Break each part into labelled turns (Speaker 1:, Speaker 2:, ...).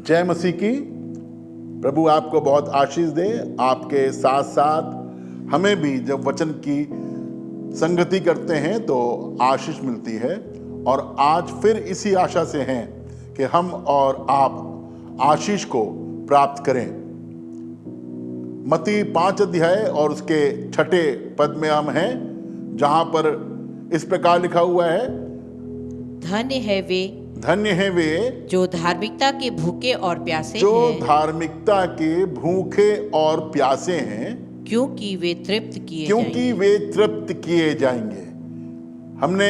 Speaker 1: जय मसीह की। प्रभु आपको बहुत आशीष दे। आपके साथ साथ हमें भी जब वचन की संगति करते हैं तो आशीष मिलती है, और आज फिर इसी आशा से हैं कि हम और आप आशीष को प्राप्त करें। मत्ती 5 अध्याय और उसके 6 पद में हम हैं, जहां पर इस प्रकार लिखा हुआ है, धन्य है वे
Speaker 2: जो धार्मिकता के भूखे और प्यासे
Speaker 1: जो
Speaker 2: हैं,
Speaker 1: धार्मिकता के भूखे और प्यासे हैं,
Speaker 2: क्योंकि वे तृप्त किए
Speaker 1: जाएंगे। हमने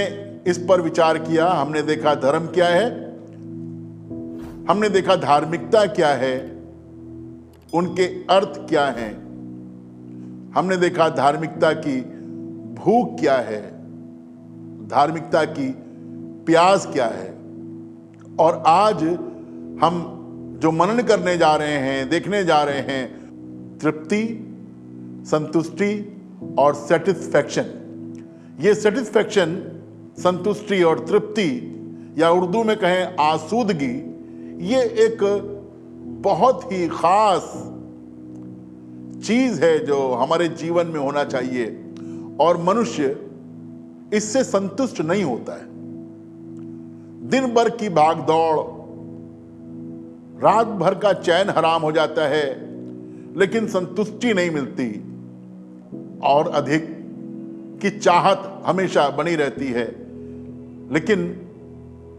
Speaker 1: इस पर विचार किया, हमने देखा धर्म क्या है, हमने देखा धार्मिकता क्या है, उनके अर्थ क्या हैं, हमने देखा धार्मिकता की भूख क्या है, धार्मिकता की प्यास क्या है। और आज हम जो मनन करने जा रहे हैं, देखने जा रहे हैं, तृप्ति, संतुष्टि और सेटिस्फैक्शन। ये सेटिस्फैक्शन, संतुष्टि और तृप्ति, या उर्दू में कहें आसूदगी, ये एक बहुत ही खास चीज है जो हमारे जीवन में होना चाहिए, और मनुष्य इससे संतुष्ट नहीं होता है। दिन भर की भाग दौड़, रात भर का चैन हराम हो जाता है, लेकिन संतुष्टि नहीं मिलती, और अधिक की चाहत हमेशा बनी रहती है, लेकिन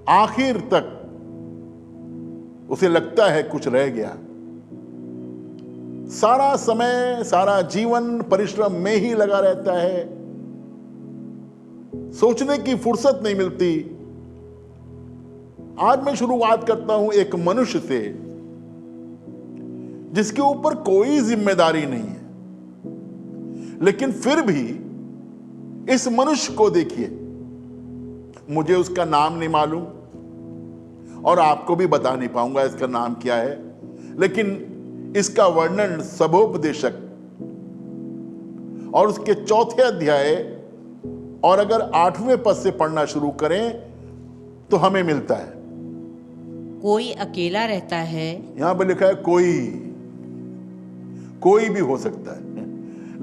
Speaker 1: आखिर तक उसे लगता है कुछ रह गया। सारा समय, सारा जीवन परिश्रम में ही लगा रहता है, सोचने की फुर्सत नहीं मिलती। आज मैं शुरुआत करता हूं एक मनुष्य से जिसके ऊपर कोई जिम्मेदारी नहीं है, लेकिन फिर भी इस मनुष्य को देखिए। मुझे उसका नाम नहीं मालूम, और आपको भी बता नहीं पाऊंगा इसका नाम क्या है, लेकिन इसका वर्णन सबोपदेशक और उसके 4 अध्याय और अगर 8वें पद से पढ़ना शुरू करें तो हमें मिलता है।
Speaker 2: कोई अकेला रहता है,
Speaker 1: यहां पर लिखा है कोई भी हो सकता है,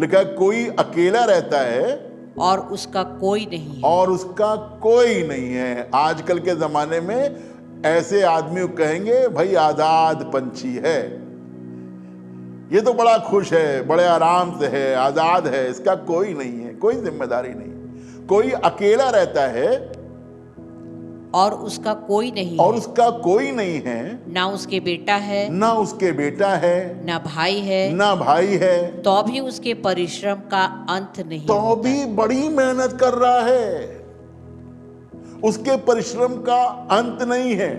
Speaker 1: लिखा है कोई अकेला रहता है
Speaker 2: और उसका कोई नहीं
Speaker 1: है। आजकल के जमाने में ऐसे आदमी कहेंगे भाई आजाद पंछी है, ये तो बड़ा खुश है, बड़े आराम से है, आजाद है, इसका कोई नहीं है, कोई जिम्मेदारी नहीं। कोई अकेला रहता है
Speaker 2: और उसका कोई नहीं
Speaker 1: है,
Speaker 2: ना उसके बेटा है,
Speaker 1: ना
Speaker 2: भाई है, तो भी उसके परिश्रम का अंत नहीं,
Speaker 1: तो भी बड़ी मेहनत कर रहा है, उसके परिश्रम का अंत नहीं है।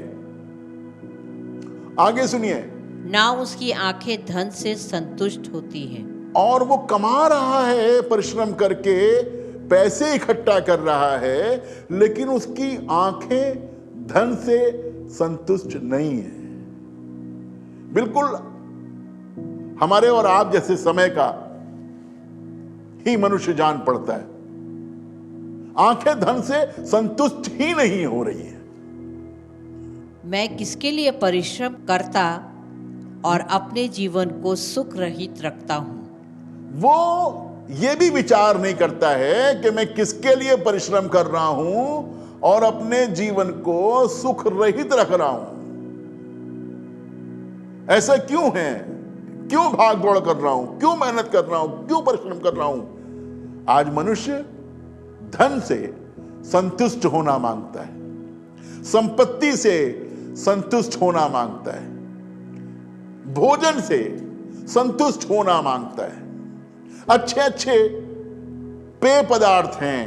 Speaker 1: आगे सुनिए,
Speaker 2: ना उसकी आंखें धन से संतुष्ट होती हैं,
Speaker 1: और वो कमा रहा है, परिश्रम करके पैसे इकट्ठा कर रहा है, लेकिन उसकी आंखें धन से संतुष्ट नहीं है। बिल्कुल हमारे और आप जैसे समय का ही मनुष्य जान पड़ता है, आंखें धन से संतुष्ट ही नहीं हो रही है।
Speaker 2: मैं किसके लिए परिश्रम करता और अपने जीवन को सुख रहित रखता हूं।
Speaker 1: वो ये भी विचार नहीं करता है कि मैं किसके लिए परिश्रम कर रहा हूं और अपने जीवन को सुख रहित रख रहा हूं। ऐसा क्यों है? क्यों भाग दौड़ कर रहा हूं? क्यों मेहनत कर रहा हूं? क्यों परिश्रम कर रहा हूं? आज मनुष्य धन से संतुष्ट होना मांगता है, संपत्ति से संतुष्ट होना मांगता है, भोजन से संतुष्ट होना मांगता है, अच्छे अच्छे पेय पदार्थ हैं,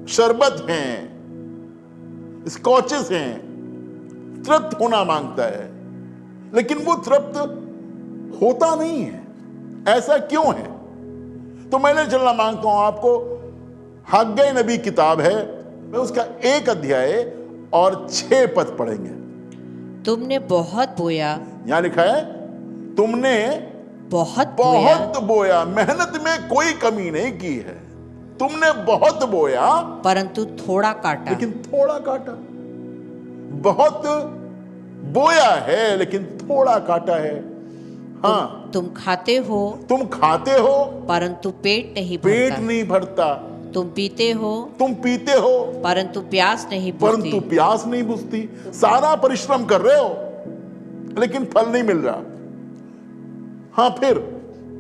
Speaker 1: शरबत हैं, स्कॉचेस हैं, तृप्त होना मांगता है, लेकिन वो तृप्त होता नहीं है। ऐसा क्यों है? तो मैं ले चलना मांगता हूं आपको। हग्गै नबी किताब है, मैं उसका 1 अध्याय और 6 पद पढ़ेंगे।
Speaker 2: तुमने बहुत बोया,
Speaker 1: यहां लिखा है तुमने बहुत बोया, मेहनत में कोई कमी नहीं की है। तुमने बहुत बोया परंतु
Speaker 2: थोड़ा काटा,
Speaker 1: लेकिन थोड़ा काटा। बहुत बोया है लेकिन थोड़ा काटा है। हाँ,
Speaker 2: तुम खाते हो
Speaker 1: तुम खाते हो
Speaker 2: परंतु पेट नहीं
Speaker 1: पेट
Speaker 2: भरता,
Speaker 1: नहीं भरता,
Speaker 2: तुम पीते हो
Speaker 1: तुम पीते हो
Speaker 2: परंतु प्यास नहीं
Speaker 1: परंतु
Speaker 2: बुझती,
Speaker 1: प्यास नहीं बुझती। सारा परिश्रम कर रहे हो लेकिन फल नहीं मिल रहा। हाँ, फिर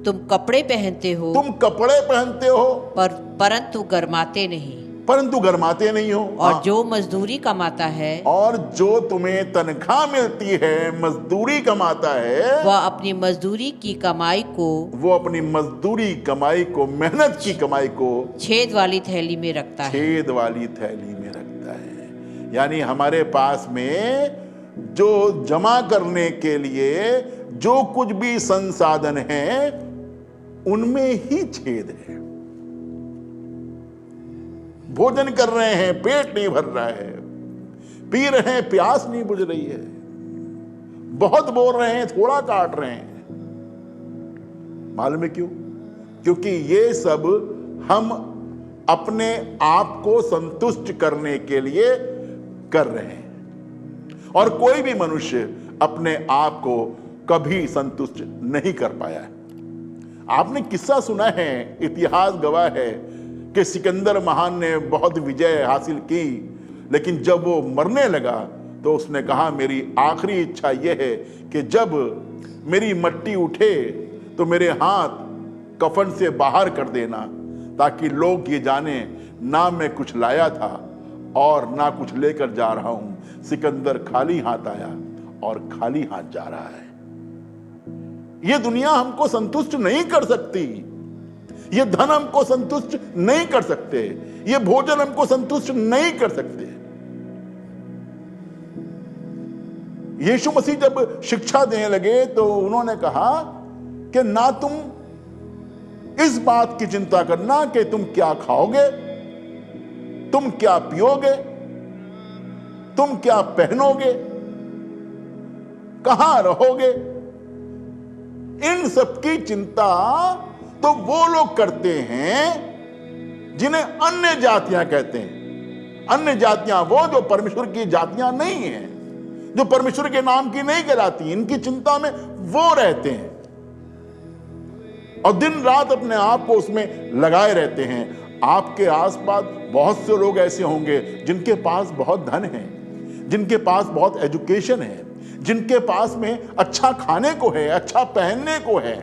Speaker 2: तुम कपड़े पहनते हो
Speaker 1: तुम कपड़े पहनते हो
Speaker 2: परंतु गर्माते नहीं,
Speaker 1: परंतु गर्माते नहीं हो।
Speaker 2: और
Speaker 1: हाँ,
Speaker 2: जो मजदूरी कमाता है
Speaker 1: और जो तुम्हें तनख्वाह मिलती है, मजदूरी कमाता है,
Speaker 2: वह अपनी मजदूरी की कमाई को
Speaker 1: वो अपनी मजदूरी कमाई को, मेहनत की कमाई को
Speaker 2: छेद वाली थैली में रखता है।
Speaker 1: छेद वाली थैली में रखता है। यानी हमारे पास में जो जमा करने के लिए जो कुछ भी संसाधन है उनमें ही छेद है। भोजन कर रहे हैं, पेट नहीं भर रहा है, पी रहे हैं, प्यास नहीं बुझ रही है, बहुत बोल रहे हैं, थोड़ा काट रहे हैं। मालूम है क्यों? क्योंकि ये सब हम अपने आप को संतुष्ट करने के लिए कर रहे हैं। और कोई भी मनुष्य अपने आप को कभी संतुष्ट नहीं कर पाया है। आपने किस्सा सुना है, इतिहास गवाह है कि सिकंदर महान ने बहुत विजय हासिल की, लेकिन जब वो मरने लगा तो उसने कहा मेरी आखिरी इच्छा यह है कि जब मेरी मट्टी उठे तो मेरे हाथ कफन से बाहर कर देना, ताकि लोग ये जाने ना मैं कुछ लाया था और ना कुछ लेकर जा रहा हूं। सिकंदर खाली हाथ आया और खाली हाथ जा रहा है। ये दुनिया हमको संतुष्ट नहीं कर सकती, ये धन हमको संतुष्ट नहीं कर सकते, ये भोजन हमको संतुष्ट नहीं कर सकते। यीशु मसीह जब शिक्षा देने लगे तो उन्होंने कहा कि ना तुम इस बात की चिंता करना कि तुम क्या खाओगे, तुम क्या पियोगे, तुम क्या पहनोगे, कहां रहोगे। इन सब की चिंता तो वो लोग करते हैं जिन्हें अन्य जातियां कहते हैं। अन्य जातियां वो जो परमेश्वर की जातियां नहीं हैं, जो परमेश्वर के नाम की नहीं कहलाती। इनकी चिंता में वो रहते हैं और दिन रात अपने आप को उसमें लगाए रहते हैं। आपके आसपास बहुत से लोग ऐसे होंगे जिनके पास बहुत धन है, जिनके पास बहुत एजुकेशन है, जिनके पास में अच्छा खाने को है, अच्छा पहनने को है,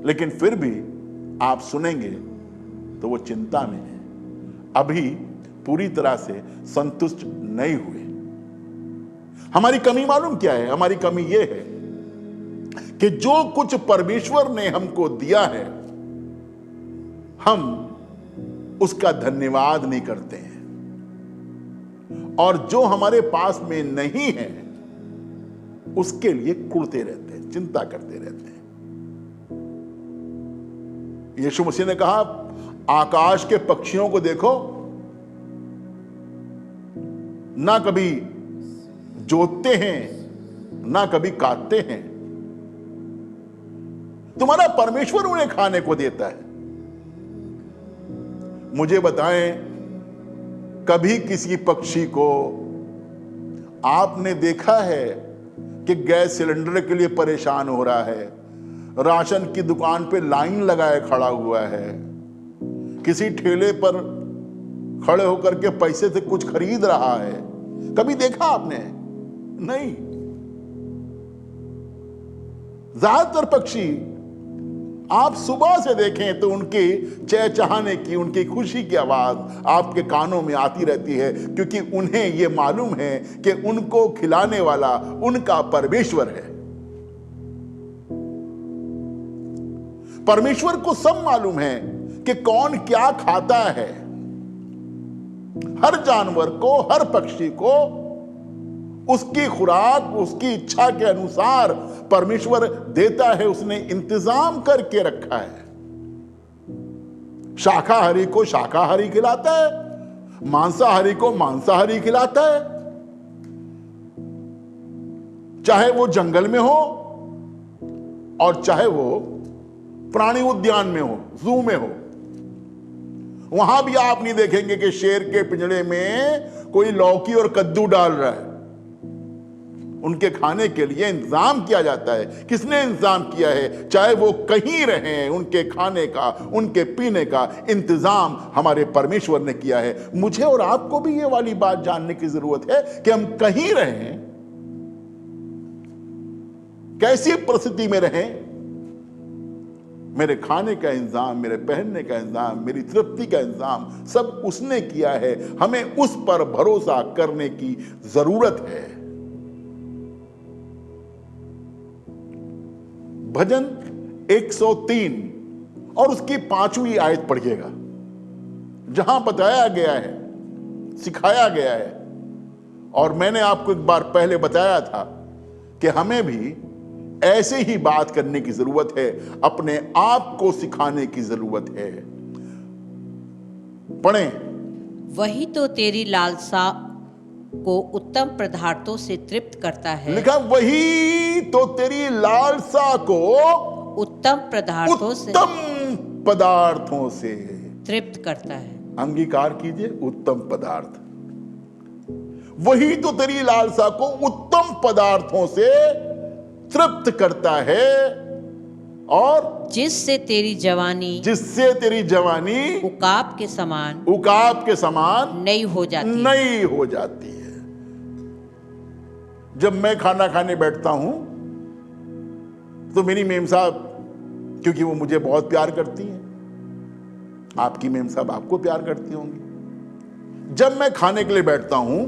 Speaker 1: लेकिन फिर भी आप सुनेंगे तो वो चिंता में है, अभी पूरी तरह से संतुष्ट नहीं हुए। हमारी कमी मालूम क्या है? हमारी कमी ये है कि जो कुछ परमेश्वर ने हमको दिया है हम उसका धन्यवाद नहीं करते हैं, और जो हमारे पास में नहीं है उसके लिए कुढ़ते रहते हैं, चिंता करते रहते हैं। यीशु मसीह ने कहा आकाश के पक्षियों को देखो, ना कभी जोतते हैं ना कभी काटते हैं, तुम्हारा परमेश्वर उन्हें खाने को देता है। मुझे बताएं, कभी किसी पक्षी को आपने देखा है कि गैस सिलेंडर के लिए परेशान हो रहा है, राशन की दुकान पे लाइन लगाए खड़ा हुआ है, किसी ठेले पर खड़े होकर के पैसे से कुछ खरीद रहा है? कभी देखा आपने? नहीं। ज्यादातर पक्षी आप सुबह से देखें तो उनकी चहचहाने की, उनकी खुशी की आवाज आपके कानों में आती रहती है, क्योंकि उन्हें यह मालूम है कि उनको खिलाने वाला उनका परमेश्वर है। परमेश्वर को सब मालूम है कि कौन क्या खाता है। हर जानवर को, हर पक्षी को उसकी खुराक, उसकी इच्छा के अनुसार परमेश्वर देता है, उसने इंतजाम करके रखा है। शाकाहारी को शाकाहारी खिलाता है, मांसाहारी को मांसाहारी खिलाता है, चाहे वो जंगल में हो और चाहे वो प्राणी उद्यान में हो, जू में हो। वहां भी आप नहीं देखेंगे कि शेर के पिंजरे में कोई लौकी और कद्दू डाल रहा है। उनके खाने के लिए इंतजाम किया जाता है। किसने इंतजाम किया है? चाहे वो कहीं रहें, उनके खाने का, उनके पीने का इंतजाम हमारे परमेश्वर ने किया है। मुझे और आपको भी ये वाली बात जानने की जरूरत है कि हम कहीं रहें, कैसी परिस्थिति में रहें, मेरे खाने का इंतजाम, मेरे पहनने का इंतजाम, मेरी तृप्ति का इंतजाम सब उसने किया है। हमें उस पर भरोसा करने की जरूरत है। भजन 103 और उसकी 5वीं आयत पढ़िएगा, जहां बताया गया है, सिखाया गया है, और मैंने आपको एक बार पहले बताया था कि हमें भी ऐसे ही बात करने की जरूरत है, अपने आप को सिखाने की जरूरत है। पढ़ें।
Speaker 2: वही तो तेरी लालसा को उत्तम पदार्थों से तृप्त करता है।
Speaker 1: लिखा, वही तो तेरी लालसा को
Speaker 2: उत्तम पदार्थों से
Speaker 1: उत्तम पदार्थों से
Speaker 2: तृप्त करता है।
Speaker 1: अंगीकार कीजिए, उत्तम पदार्थ। वही तो तेरी लालसा को उत्तम पदार्थों से तृप्त करता है, और
Speaker 2: जिससे तेरी जवानी उकाब के समान नई
Speaker 1: हो जाती है। जब मैं खाना खाने बैठता हूं तो मेरी मेम साहब, क्योंकि वो मुझे बहुत प्यार करती हैं, आपकी मेम साहब आपको प्यार करती होंगी, जब मैं खाने के लिए बैठता हूं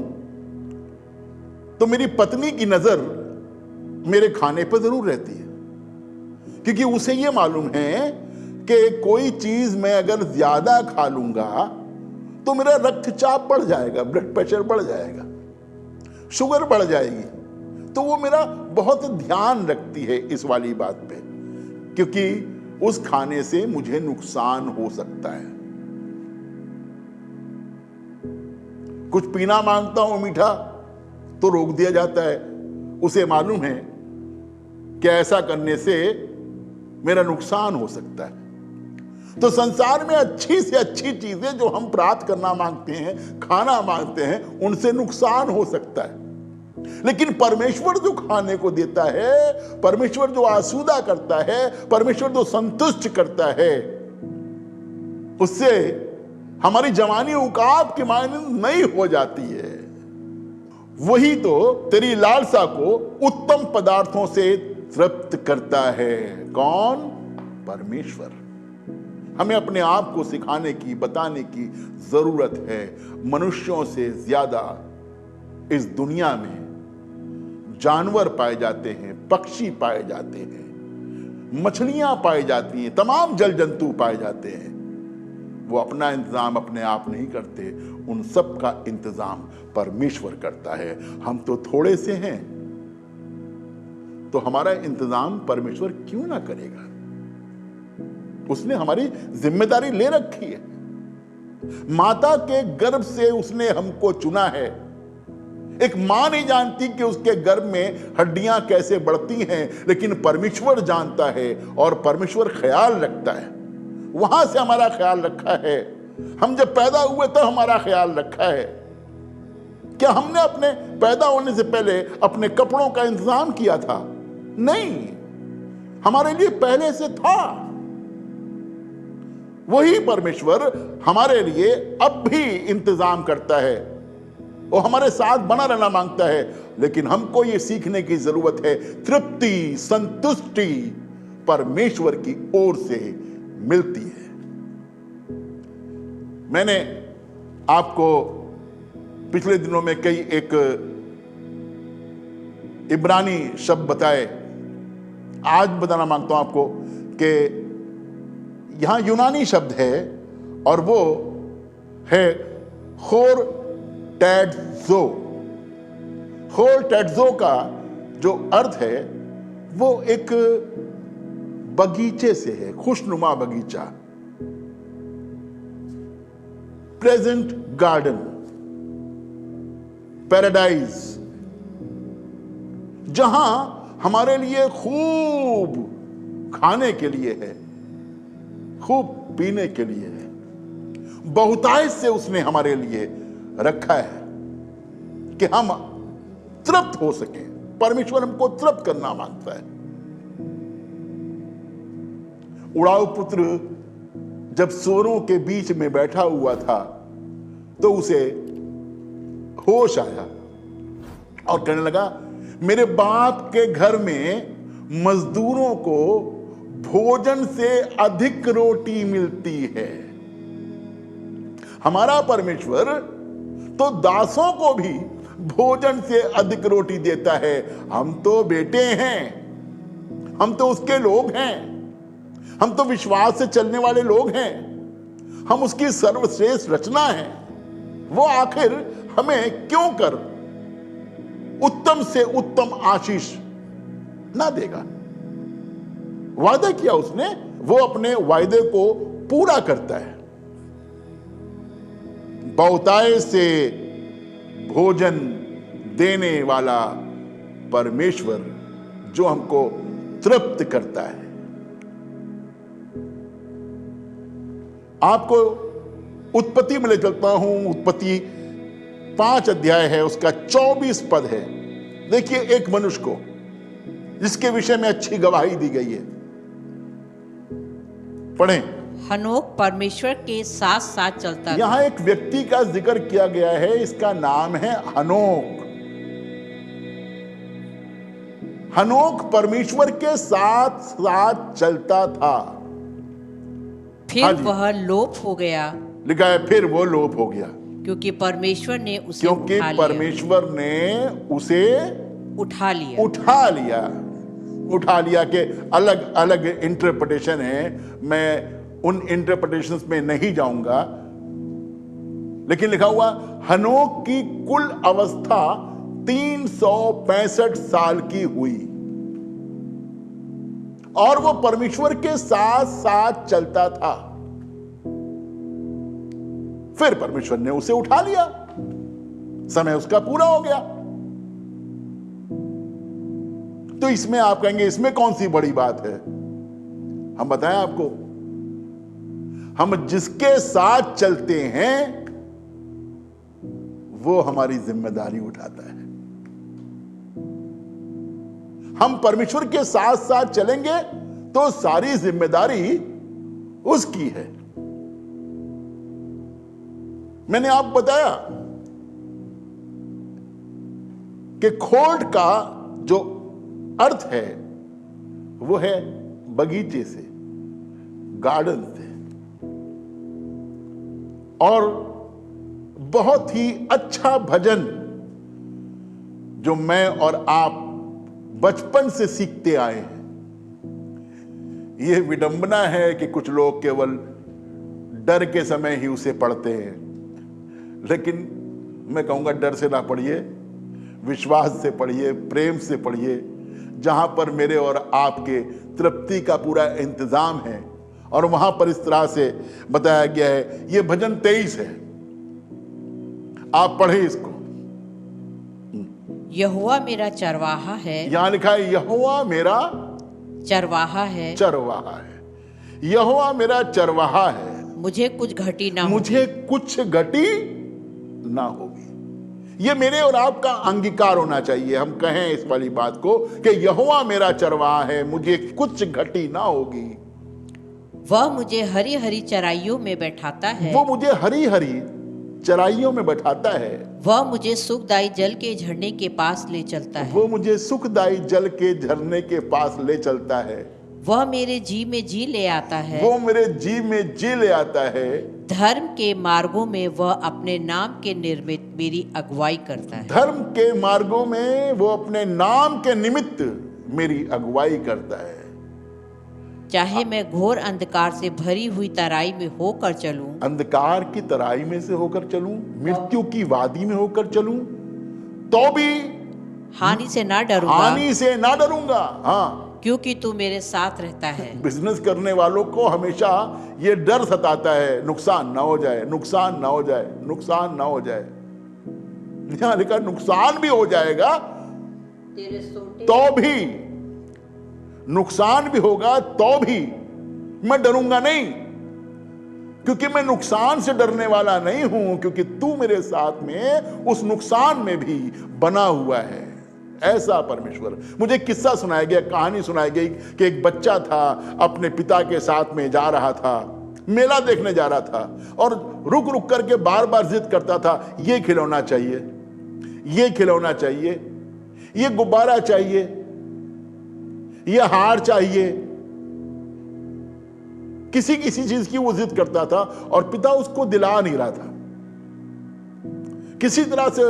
Speaker 1: तो मेरी पत्नी की नजर मेरे खाने पर जरूर रहती है, क्योंकि उसे यह मालूम है कि कोई चीज मैं अगर ज्यादा खा लूंगा तो मेरा रक्तचाप बढ़ जाएगा, ब्लड प्रेशर बढ़ जाएगा, शुगर बढ़ जाएगी। तो वो मेरा बहुत ध्यान रखती है इस वाली बात पे, क्योंकि उस खाने से मुझे नुकसान हो सकता है। कुछ पीना मांगता हूं मीठा तो रोक दिया जाता है, उसे मालूम है कि ऐसा करने से मेरा नुकसान हो सकता है। तो संसार में अच्छी से अच्छी चीजें जो हम प्राप्त करना मांगते हैं, खाना मांगते हैं, उनसे नुकसान हो सकता है। लेकिन परमेश्वर जो खाने को देता है, परमेश्वर जो आसूदा करता है, परमेश्वर जो संतुष्ट करता है, उससे हमारी जवानी उकाब के मायने नई हो जाती है। वही तो तेरी लालसा को उत्तम पदार्थों से तृप्त करता है। कौन? परमेश्वर। हमें अपने आप को सिखाने की, बताने की जरूरत है। मनुष्यों से ज्यादा इस दुनिया में जानवर पाए जाते हैं, पक्षी पाए जाते हैं, मछलियां पाई जाती हैं, तमाम जल जंतु पाए जाते हैं। वो अपना इंतजाम अपने आप नहीं करते, उन सब का इंतजाम परमेश्वर करता है। हम तो थोड़े से हैं, तो हमारा इंतजाम परमेश्वर क्यों ना करेगा? उसने हमारी जिम्मेदारी ले रखी है। माता के गर्भ से उसने हमको चुना है। एक मां नहीं जानती कि उसके गर्भ में हड्डियां कैसे बढ़ती हैं, लेकिन परमेश्वर जानता है और परमेश्वर ख्याल रखता है। वहां से हमारा ख्याल रखा है। हम जब पैदा हुए तो हमारा ख्याल रखा है। क्या हमने अपने पैदा होने से पहले अपने कपड़ों का इंतजाम किया था? नहीं, हमारे लिए पहले से था। वही परमेश्वर हमारे लिए अब भी इंतजाम करता है, वो हमारे साथ बना रहना मांगता है। लेकिन हमको ये सीखने की जरूरत है, तृप्ति, संतुष्टि परमेश्वर की ओर से मिलती है। मैंने आपको पिछले दिनों में कई एक इब्रानी शब्द बताए। आज बताना मांगता हूं आपको कि यहां यूनानी शब्द है और वो है खोर टैट्जो। खोर टैट्जो का जो अर्थ है वो एक बगीचे से है, खुशनुमा बगीचा, प्रेजेंट गार्डन, पैराडाइज, जहां हमारे लिए खूब खाने के लिए है, खूब पीने के लिए है, बहुतायत से उसने हमारे लिए रखा है कि हम तृप्त हो सके, परमेश्वर हमको तृप्त करना मांगता है। उड़ाऊ पुत्र जब सूअरों के बीच में बैठा हुआ था तो उसे होश आया और कहने लगा, मेरे बाप के घर में मजदूरों को भोजन से अधिक रोटी मिलती है। हमारा परमेश्वर तो दासों को भी भोजन से अधिक रोटी देता है। हम तो बेटे हैं, हम तो उसके लोग हैं, हम तो विश्वास से चलने वाले लोग हैं, हम उसकी सर्वश्रेष्ठ रचना है। वो आखिर हमें क्यों कर उत्तम से उत्तम आशीष ना देगा? वादा किया उसने, वो अपने वायदे को पूरा करता है। बहुतायत से भोजन देने वाला परमेश्वर जो हमको तृप्त करता है। आपको उत्पत्ति में ले चलता हूं। उत्पत्ति 5 अध्याय है, उसका 24 पद है। देखिए, एक मनुष्य को जिसके विषय में अच्छी गवाही दी गई है, पढ़ें।
Speaker 2: हनोक परमेश्वर के साथ साथ चलता था।
Speaker 1: यहां एक व्यक्ति का जिक्र किया गया है, इसका नाम है हनोक। हनोक परमेश्वर के साथ साथ चलता था।
Speaker 2: फिर
Speaker 1: हाँ जी।
Speaker 2: वह लोप हो गया,
Speaker 1: लिखा है फिर वो लोप हो गया,
Speaker 2: क्योंकि परमेश्वर ने उसे
Speaker 1: क्योंकि
Speaker 2: उठा लिया।
Speaker 1: परमेश्वर ने उसे
Speaker 2: उठा लिया।
Speaker 1: उठा लिया के अलग अलग इंटरप्रिटेशन है। मैं उन इंटरप्रिटेशंस में नहीं जाऊंगा, लेकिन लिखा हुआ हनोक की कुल अवस्था 365 साल की हुई और वो परमेश्वर के साथ साथ चलता था। फिर परमेश्वर ने उसे उठा लिया, समय उसका पूरा हो गया। तो इसमें आप कहेंगे इसमें कौन सी बड़ी बात है? हम बताएं आपको, हम जिसके साथ चलते हैं वो हमारी जिम्मेदारी उठाता है। हम परमेश्वर के साथ साथ चलेंगे तो सारी जिम्मेदारी उसकी है। मैंने आपको बताया कि खोट का जो अर्थ है वो है बगीचे से, गार्डन से। और बहुत ही अच्छा भजन जो मैं और आप बचपन से सीखते आए हैं। यह विडंबना है कि कुछ लोग केवल डर के समय ही उसे पढ़ते हैं, लेकिन मैं कहूंगा डर से ना पढ़िए, विश्वास से पढ़िए, प्रेम से पढ़िए, जहां पर मेरे और आपके तृप्ति का पूरा इंतजाम है। और वहां पर इस तरह से बताया गया है। यह भजन 23 है, आप पढ़े इसको।
Speaker 2: यहोवा मेरा चरवाहा है।
Speaker 1: यहां लिखा है यहोवा मेरा
Speaker 2: चरवाहा है।
Speaker 1: चरवाहा है। यहोवा मेरा चरवाहा है,
Speaker 2: मुझे कुछ घटी ना होगी।
Speaker 1: मुझे कुछ घटी ना होगी। ये मेरे और आपका अंगीकार होना चाहिए। हम कहें इस वाली बात को कि यहोवा मेरा चरवाहा है, मुझे कुछ घटी ना होगी।
Speaker 2: वह मुझे हरी हरी चराइयों में बैठाता है।
Speaker 1: वो मुझे हरी हरी चराइयों में बैठाता है।
Speaker 2: वह मुझे सुखदाई जल के झरने के पास ले चलता है।
Speaker 1: वो मुझे सुखदाई जल के झरने के पास ले चलता है।
Speaker 2: वह मेरे जी में जी ले आता है।
Speaker 1: वो मेरे जी में जी ले आता है।
Speaker 2: धर्म के मार्गों में वह अपने नाम के निर्मित मेरी अगुवाई करता है।
Speaker 1: धर्म के मार्गों में वो अपने नाम के निमित्त मेरी अगुवाई करता है।
Speaker 2: चाहे मैं घोर अंधकार से भरी हुई तराई में होकर चलूं,
Speaker 1: अंधकार की तराई में से होकर चलूं, मृत्यु की वादी में होकर चलूं, तो भी
Speaker 2: हानि से ना डरूंगा।
Speaker 1: हानि से ना डरूंगा। हाँ,
Speaker 2: क्योंकि तू मेरे साथ रहता है।
Speaker 1: बिजनेस करने वालों को हमेशा ये डर सताता है, नुकसान ना हो जाए, नुकसान ना हो जाए, नुकसान ना हो जाए। यहां लिखा नुकसान भी हो जाएगा
Speaker 2: तेरे सोटे
Speaker 1: तो भी, नुकसान भी होगा तो भी मैं डरूंगा नहीं, क्योंकि मैं नुकसान से डरने वाला नहीं हूं, क्योंकि तू मेरे साथ में उस नुकसान में भी बना हुआ है। ऐसा परमेश्वर। मुझे किस्सा सुनाया गया, कहानी सुनाई गई कि एक बच्चा था, अपने पिता के साथ में जा रहा था, मेला देखने जा रहा था, और रुक रुक करके बार बार जिद करता था, ये खिलौना चाहिए, ये खिलौना चाहिए, ये गुब्बारा चाहिए, ये हार चाहिए। किसी किसी चीज की वो जिद करता था और पिता उसको दिला नहीं रहा था। किसी तरह से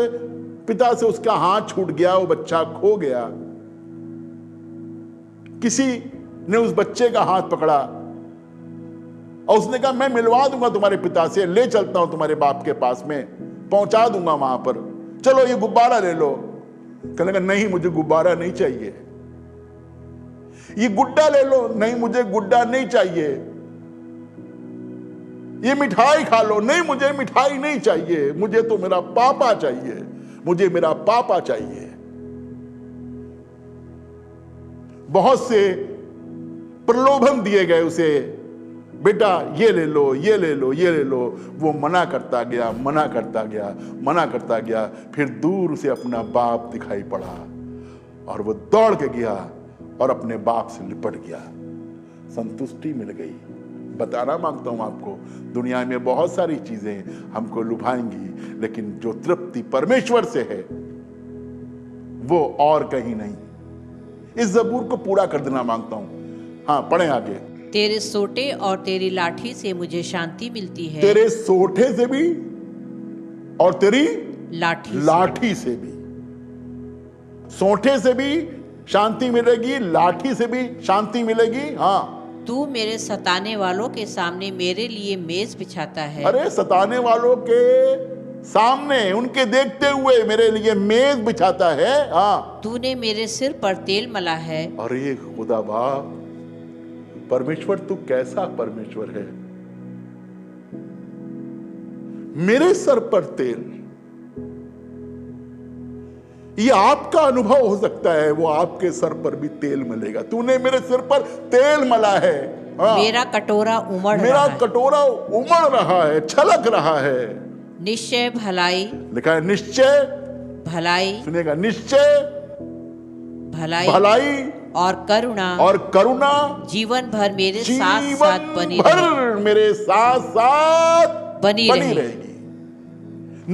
Speaker 1: पिता से उसका हाथ छूट गया, वो बच्चा खो गया। किसी ने उस बच्चे का हाथ पकड़ा और उसने कहा, मैं मिलवा दूंगा तुम्हारे पिता से, ले चलता हूं तुम्हारे बाप के पास में, पहुंचा दूंगा वहां पर, चलो ये गुब्बारा ले लो। कहने लगा, नहीं मुझे गुब्बारा नहीं चाहिए। ये गुड्डा ले लो, नहीं मुझे गुड्डा नहीं चाहिए। ये मिठाई खा लो, नहीं मुझे मिठाई नहीं चाहिए, मुझे तो मेरा पापा चाहिए, मुझे मेरा पापा चाहिए। बहुत से प्रलोभन दिए गए उसे, बेटा ये ले लो, ये ले लो, ये ले लो। वो मना करता गया, मना करता गया, मना करता गया। फिर दूर उसे अपना बाप दिखाई पड़ा और वो दौड़ के गया और अपने बाप से लिपट गया। संतुष्टि मिल गई। बताना मांगता हूं आपको, दुनिया में बहुत सारी चीजें हमको लुभाएंगी, लेकिन जो तृप्ति परमेश्वर से है वो और कहीं नहीं। इस जबूर को पूरा कर देना मांगता हूं। हाँ, पढ़ें आगे।
Speaker 2: तेरे सोटे और तेरी लाठी से मुझे शांति मिलती है।
Speaker 1: तेरे सोटे से भी और तेरी
Speaker 2: लाठी
Speaker 1: से भी। सोटे से भी शांति मिलेगी, लाठी से भी शांति मिलेगी। हाँ,
Speaker 2: तू मेरे सताने वालों के सामने मेरे लिए मेज बिछाता है।
Speaker 1: अरे सताने वालों के सामने, उनके देखते हुए मेरे लिए मेज बिछाता है। हाँ,
Speaker 2: तूने मेरे सिर पर तेल मला है।
Speaker 1: अरे खुदा बाप, परमेश्वर तू कैसा परमेश्वर है। मेरे सर पर तेल, ये आपका अनुभव हो सकता है, वो आपके सर पर भी तेल मलेगा। तूने मेरे सिर पर तेल मला है। हाँ,
Speaker 2: मेरा कटोरा उमड़
Speaker 1: मेरा
Speaker 2: रहा है।
Speaker 1: कटोरा उमड़ रहा है, छलक रहा है।
Speaker 2: निश्चय भलाई,
Speaker 1: लिखा है निश्चय
Speaker 2: भलाई,
Speaker 1: सुनेगा, निश्चय
Speaker 2: भलाई
Speaker 1: भलाई
Speaker 2: और करुणा
Speaker 1: जीवन भर मेरे
Speaker 2: साथ साथ बनी
Speaker 1: मेरे साथ साथ
Speaker 2: बनी
Speaker 1: रहेगी।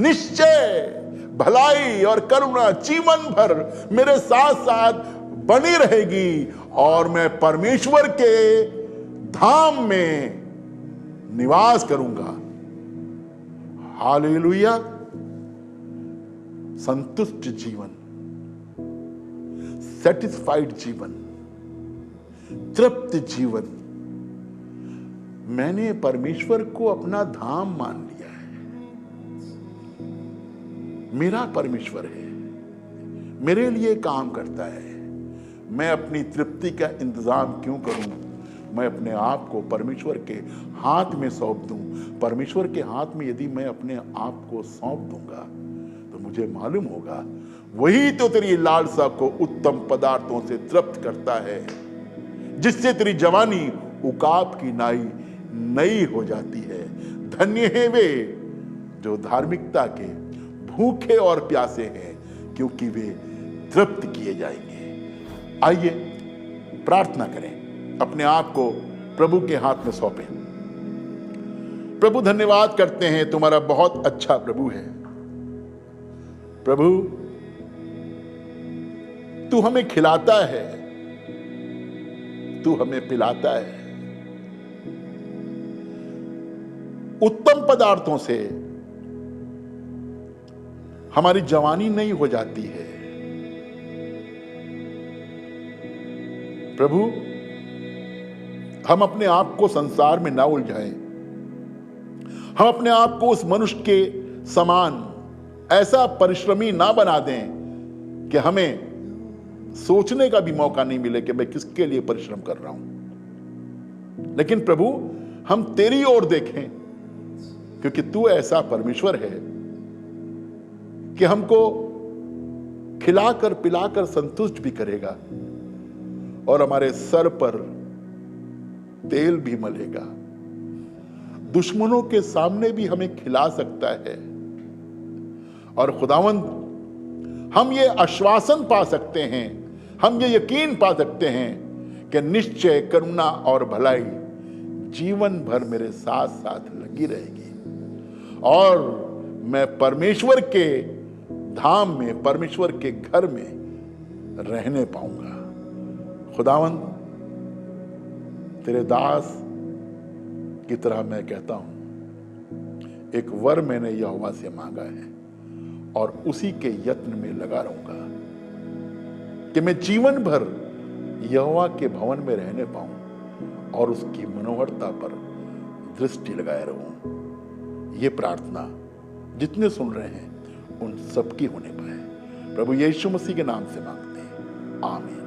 Speaker 1: निश्चय भलाई और करुणा जीवन भर मेरे साथ साथ बनी रहेगी और मैं परमेश्वर के धाम में निवास करूंगा। हालेलुया। संतुष्ट जीवन, सेटिस्फाइड जीवन, तृप्त जीवन। मैंने परमेश्वर को अपना धाम मान लिया है। मेरा परमेश्वर है, मेरे लिए काम करता है। मैं अपनी तृप्ति का इंतजाम क्यों करूं? मैं अपने आप को परमेश्वर के हाथ में सौंप दूं। परमेश्वर के हाथ में यदि मैं अपने आप को सौंप दूंगा तो मुझे मालूम होगा वही तो तेरी लालसा को उत्तम पदार्थों से तृप्त करता है, जिससे तेरी जवानी उकाब की नाई नई हो जाती है। धन्य है वे जो धार्मिकता के भूखे और प्यासे हैं, क्योंकि वे तृप्त किए जाएंगे। आइए प्रार्थना करें, अपने आप को प्रभु के हाथ में सौंपें। प्रभु, धन्यवाद करते हैं, तुम्हारा बहुत अच्छा प्रभु है। प्रभु, तू हमें खिलाता है, तू हमें पिलाता है। उत्तम पदार्थों से हमारी जवानी नहीं हो जाती है। प्रभु, हम अपने आप को संसार में ना उलझाएं। हम अपने आप को उस मनुष्य के समान ऐसा परिश्रमी ना बना दें कि हमें सोचने का भी मौका नहीं मिले कि मैं किसके लिए परिश्रम कर रहा हूं। लेकिन प्रभु, हम तेरी ओर देखें, क्योंकि तू ऐसा परमेश्वर है कि हमको खिलाकर पिलाकर संतुष्ट भी करेगा और हमारे सर पर तेल भी मलेगा। दुश्मनों के सामने भी हमें खिला सकता है। और खुदावंद, हम ये आश्वासन पा सकते हैं, हम ये यकीन पा सकते हैं कि निश्चय करुणा और भलाई जीवन भर मेरे साथ साथ लगी रहेगी और मैं परमेश्वर के धाम में, परमेश्वर के घर में रहने पाऊंगा। खुदावंद, तेरे दास की तरह मैं कहता हूं, एक वर मैंने यहोवा से मांगा है और उसी के यत्न में लगा रहूंगा कि मैं जीवन भर यहोवा के भवन में रहने पाऊं और उसकी मनोहरता पर दृष्टि लगाए रहूं। ये प्रार्थना जितने सुन रहे हैं उन सबकी होने पाए, प्रभु यीशु मसीह के नाम से मांगते हैं, आमीन।